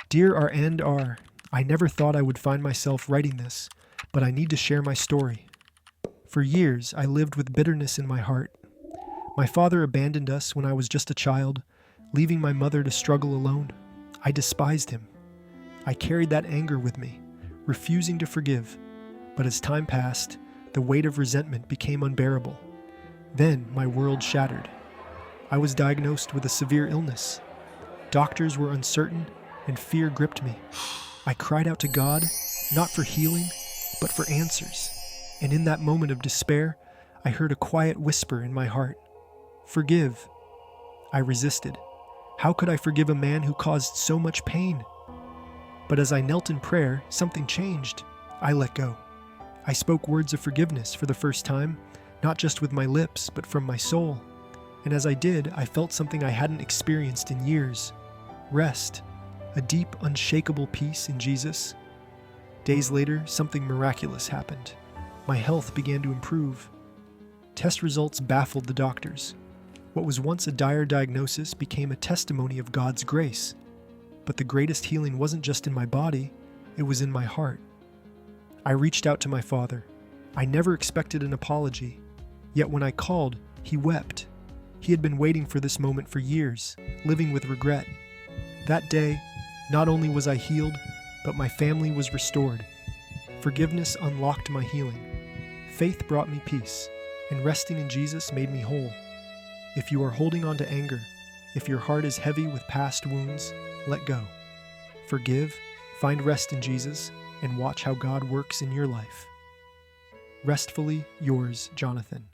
Dear R and R, I never thought I would find myself writing this, but I need to share my story. For years, I lived with bitterness in my heart. My father abandoned us when I was just a child, leaving my mother to struggle alone. I despised him. I carried that anger with me, refusing to forgive. But as time passed, the weight of resentment became unbearable. Then my world shattered. I was diagnosed with a severe illness. Doctors were uncertain, and fear gripped me. I cried out to God, not for healing, but for answers. And in that moment of despair, I heard a quiet whisper in my heart. Forgive. I resisted. How could I forgive a man who caused so much pain? But as I knelt in prayer, something changed. I let go. I spoke words of forgiveness for the first time, not just with my lips, but from my soul. And as I did, I felt something I hadn't experienced in years. Rest. A deep, unshakable peace in Jesus. Days later, something miraculous happened. My health began to improve. Test results baffled the doctors. What was once a dire diagnosis became a testimony of God's grace. But the greatest healing wasn't just in my body, it was in my heart. I reached out to my father. I never expected an apology. Yet when I called, he wept. He had been waiting for this moment for years, living with regret. That day, not only was I healed, but my family was restored. Forgiveness unlocked my healing. Faith brought me peace, and resting in Jesus made me whole. If you are holding on to anger, if your heart is heavy with past wounds, let go. Forgive, find rest in Jesus, and watch how God works in your life. Restfully yours, Jonathan.